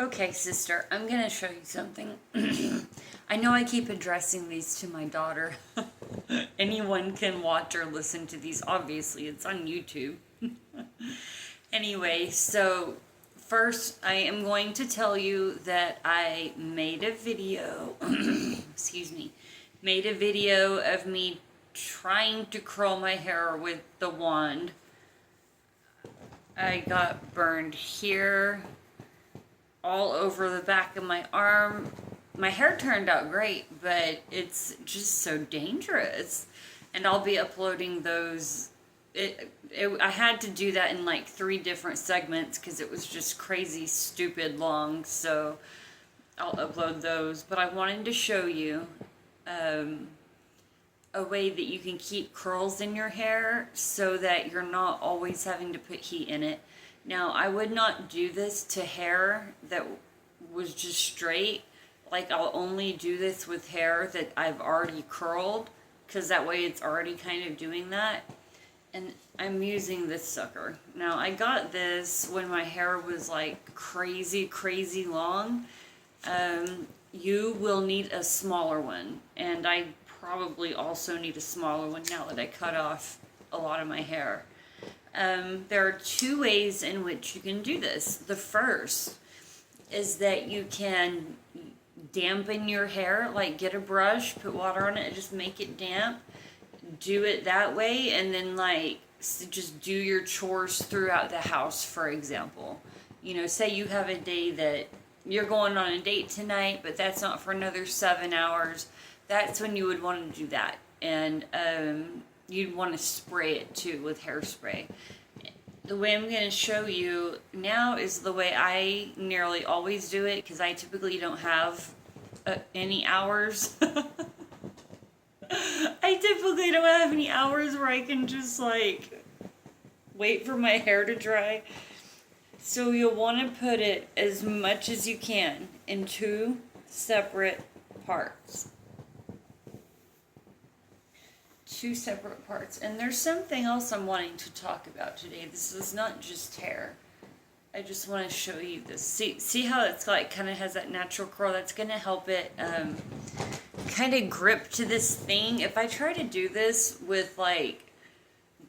Okay, sister, I'm gonna show you something. I know I keep addressing these to my daughter. Anyone can watch or listen to these, obviously, it's on YouTube. Anyway, so first I am going to tell you that I made a video, excuse me, made a video of me trying to curl my hair with the wand. I got burned here, all over the back of my arm. My hair turned out great, but it's just so dangerous. And I'll be uploading those. I had to do that in like 3 different segments because it was just crazy, stupid long. So I'll upload those. But I wanted to show you a way that you can keep curls in your hair so that you're not always having to put heat in it. Now, I would not do this to hair that was just straight. Like, I'll only do this with hair that I've already curled, because that way it's already kind of doing that. And I'm using this sucker. Now, I got this when my hair was like crazy, crazy long. You will need a smaller one. And I probably also need a smaller one now that I cut off a lot of my hair. There are 2 ways in which you can do this. The first is that you can dampen your hair, like get a brush, put water on it, and just make it damp. Do it that way, and then like just do your chores throughout the house, for example. You know, say you have a day that you're going on a date tonight, but that's not for another 7 hours. That's when you would want to do that. And you'd want to spray it too with hairspray. The way I'm going to show you now is the way I nearly always do it, because I typically don't have any hours. I typically don't have any hours where I can just like wait for my hair to dry. So you'll want to put it as much as you can in 2 separate parts. 2 separate parts. And there's something else I'm wanting to talk about today. This is not just hair. I just want to show you this. See how it's like kind of has that natural curl? That's going to help it kind of grip to this thing. If I try to do this with like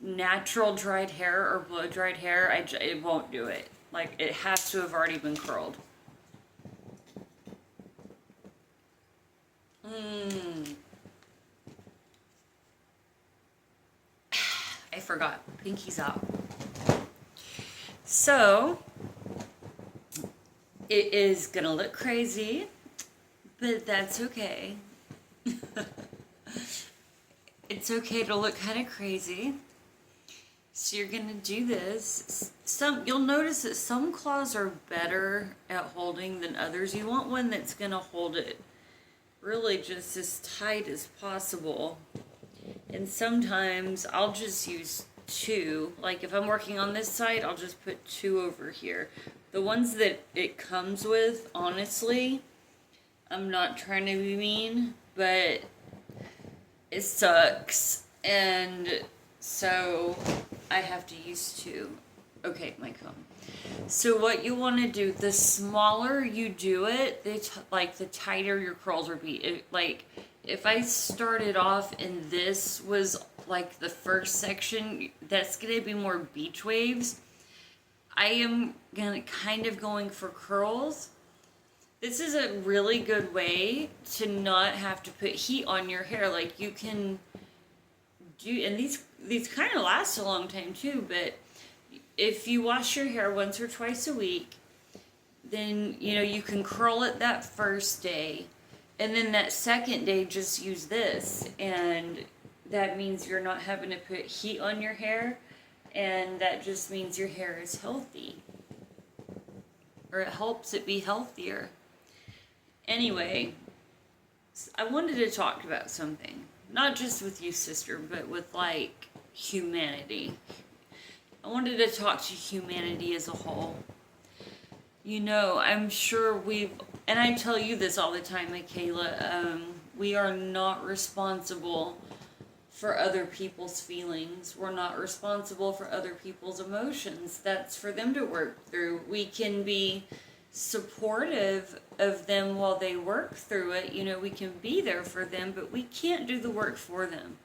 natural dried hair or blow dried hair, it won't do it. Like, it has to have already been curled. I forgot. Pinky's out. So, it is gonna look crazy, but that's okay. It's okay to look kind of crazy. So you're gonna do this. You'll notice that some claws are better at holding than others. You want one that's gonna hold it really just as tight as possible. And sometimes I'll just use 2. Like if I'm working on this side, I'll just put 2 over here. The ones that it comes with, honestly, I'm not trying to be mean, but it sucks. And so I have to use 2. Okay, my comb. So what you want to do, the smaller you do it, the tighter your curls will be. Like, if I started off and this was like the first section, that's going to be more beach waves. I am kind of going for curls. This is a really good way to not have to put heat on your hair. Like, you can do, and these kind of last a long time too, but if you wash your hair once or twice a week, then, you know, you can curl it that first day, and then that second day just use this, and that means you're not having to put heat on your hair, and that just means your hair is healthy, or it helps it be healthier. Anyway, I wanted to talk about something, not just with you, sister, but with like humanity. I wanted to talk to humanity as a whole. You know, I'm sure and I tell you this all the time, Michaela, we are not responsible for other people's feelings. We're not responsible for other people's emotions. That's for them to work through. We can be supportive of them while they work through it. You know, we can be there for them, but we can't do the work for them.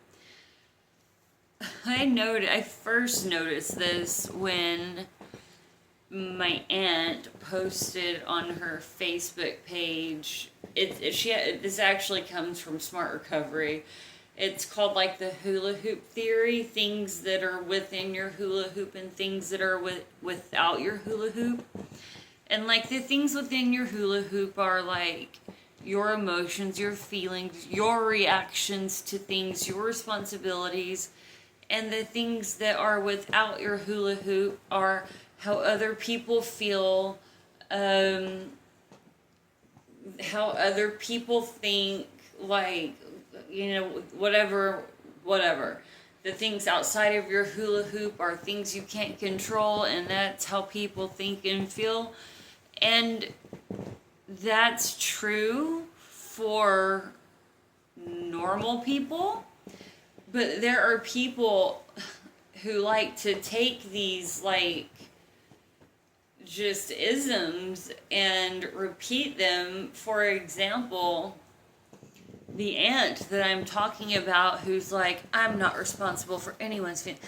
I first noticed this when my aunt posted on her Facebook page. This actually comes from Smart Recovery. It's called like the hula hoop theory, things that are within your hula hoop and things that are without your hula hoop. And like the things within your hula hoop are like your emotions, your feelings, your reactions to things, your responsibilities. And the things that are without your hula hoop are how other people feel, how other people think, like, you know, whatever. The things outside of your hula hoop are things you can't control, and that's how people think and feel. And that's true for normal people, but there are people who like to take these, like, just isms and repeat them. For example, the aunt that I'm talking about who's like, I'm not responsible for anyone's feelings.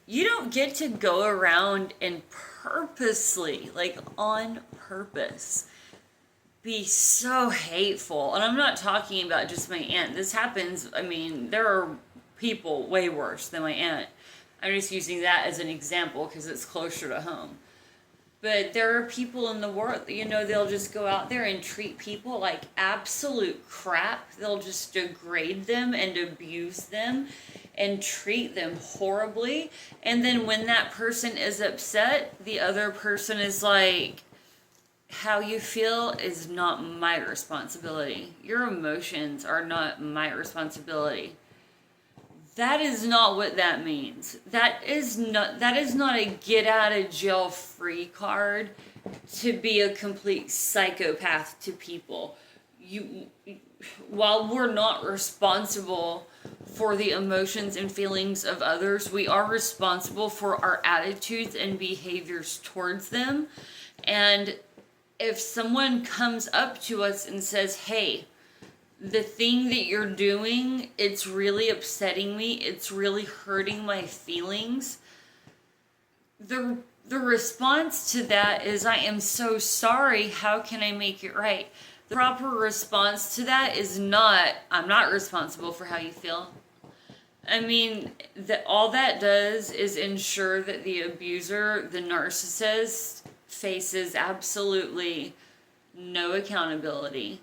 You don't get to go around and purposely, like on purpose, be so hateful. And I'm not talking about just my aunt. This happens, I mean, there are people way worse than my aunt. I'm just using that as an example because it's closer to home. But there are people in the world, you know, they'll just go out there and treat people like absolute crap. They'll just degrade them and abuse them and treat them horribly. And then when that person is upset, the other person is like, how you feel is not my responsibility. Your emotions are not my responsibility. That is not what that means. That is not a get out of jail free card to be a complete psychopath to people. While we're not responsible for the emotions and feelings of others, we are responsible for our attitudes and behaviors towards them. And if someone comes up to us and says, hey, the thing that you're doing, it's really upsetting me, it's really hurting my feelings, the response to that is, I am so sorry, how can I make it right? The proper response to that is not, I'm not responsible for how you feel. I mean, all that does is ensure that the abuser, the narcissist, faces absolutely no accountability.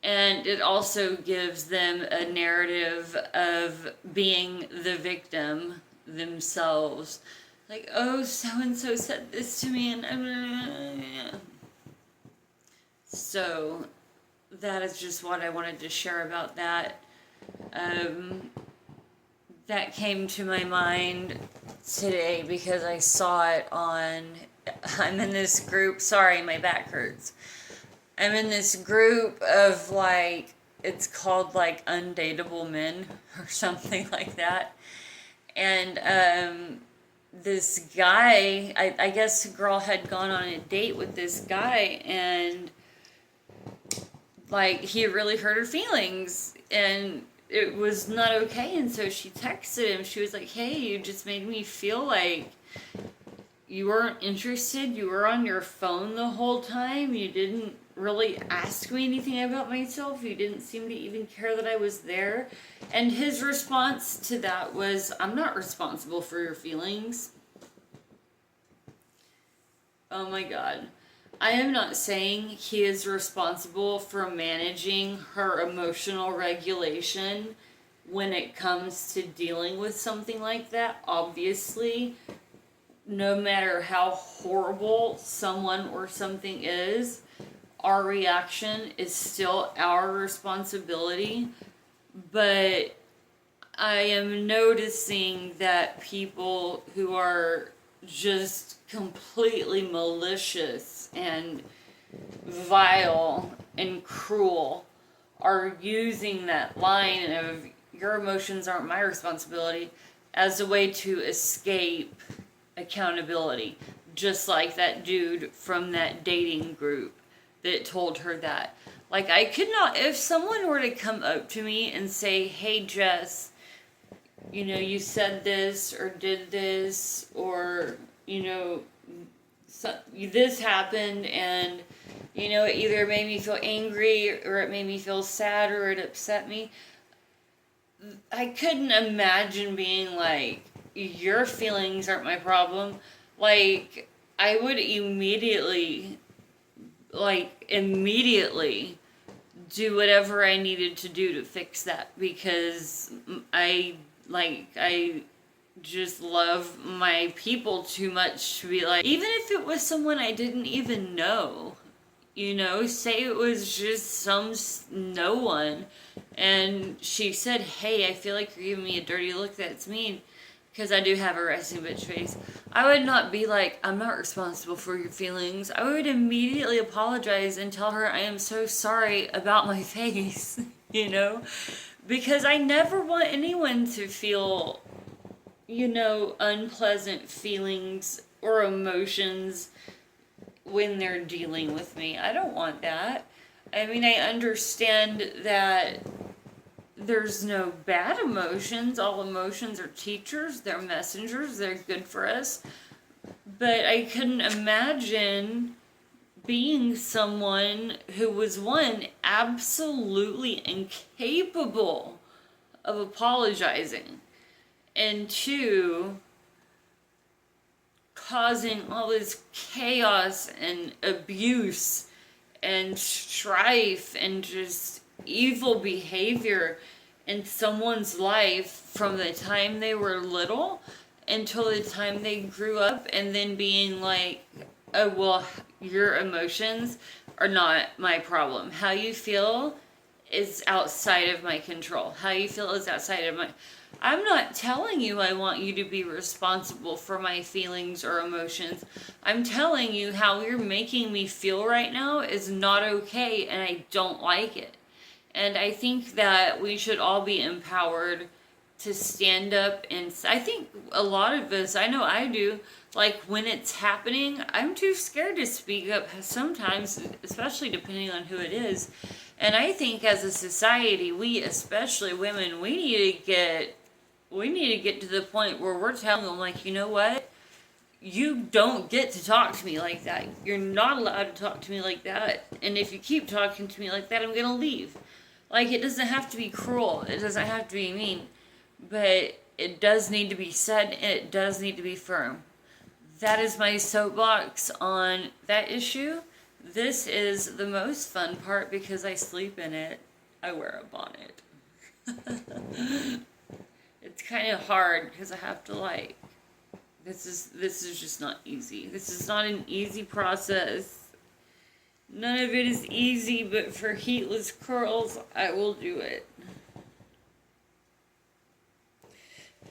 And it also gives them a narrative of being the victim themselves. Like, oh, so-and-so said this to me, and so that is just what I wanted to share about that. That came to my mind today because I saw it on, I'm in this group, sorry, my back hurts. I'm in this group of, like, it's called, like, Undateable Men or something like that. And this guy, I guess a girl had gone on a date with this guy, and, like, he really hurt her feelings, and it was not okay. And so she texted him. She was like, hey, you just made me feel like you weren't interested. You were on your phone the whole time. You didn't really ask me anything about myself. You didn't seem to even care that I was there. And his response to that was, I'm not responsible for your feelings. Oh my God. I am not saying he is responsible for managing her emotional regulation when it comes to dealing with something like that. Obviously, no matter how horrible someone or something is, our reaction is still our responsibility. But I am noticing that people who are just completely malicious and vile and cruel are using that line of your emotions aren't my responsibility as a way to escape accountability. just like that dude from that dating group that told her that. Like, I could not, if someone were to come up to me and say, hey, Jess, you know, you said this or did this, or, you know, this happened, and, you know, it either made me feel angry, or it made me feel sad, or it upset me. I couldn't imagine being like, your feelings aren't my problem. Like, I would immediately do whatever I needed to do to fix that, because I just love my people too much to be like, even if it was someone I didn't even know, you know, say it was just no one, and she said, hey, I feel like you're giving me a dirty look, that's mean, because I do have a resting bitch face. I would not be like, I'm not responsible for your feelings. I would immediately apologize and tell her I am so sorry about my face, you know, because I never want anyone to feel, you know, unpleasant feelings or emotions when they're dealing with me. I don't want that. I mean, I understand that there's no bad emotions. All emotions are teachers. They're messengers. They're good for us. But I couldn't imagine being someone who was, one, absolutely incapable of apologizing, and two, causing all this chaos and abuse and strife and just evil behavior in someone's life from the time they were little until the time they grew up, and then being like, oh, well, your emotions are not my problem. How you feel is outside of my control. How you feel is outside of my... I'm not telling you I want you to be responsible for my feelings or emotions. I'm telling you how you're making me feel right now is not okay, and I don't like it. And I think that we should all be empowered to stand up, and I think a lot of us, I know I do, like when it's happening, I'm too scared to speak up sometimes, especially depending on who it is. And I think as a society, we, especially women, we need to get to the point where we're telling them, like, you know what? You don't get to talk to me like that. You're not allowed to talk to me like that. And if you keep talking to me like that, I'm going to leave. Like, it doesn't have to be cruel. It doesn't have to be mean. But it does need to be said, and it does need to be firm. That is my soapbox on that issue. This is the most fun part because I sleep in it. I wear a bonnet. It's kind of hard because I have to, like, this is just not easy. This is not an easy process. None of it is easy, but for heatless curls, I will do it.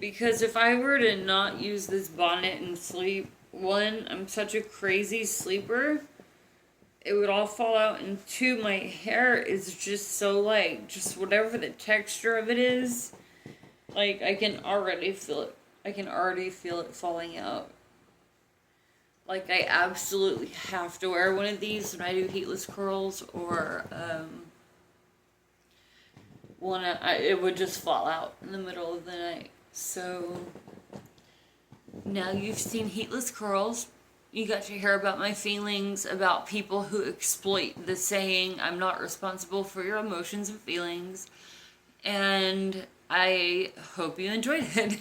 Because if I were to not use this bonnet and sleep, one, I'm such a crazy sleeper, it would all fall out, and two, my hair is just so, like, just whatever the texture of it is, like, I can already feel it. I can already feel it falling out. Like, I absolutely have to wear one of these when I do heatless curls, or, it would just fall out in the middle of the night. So, now you've seen heatless curls. You got to hear about my feelings about people who exploit the saying, I'm not responsible for your emotions and feelings. And I hope you enjoyed it.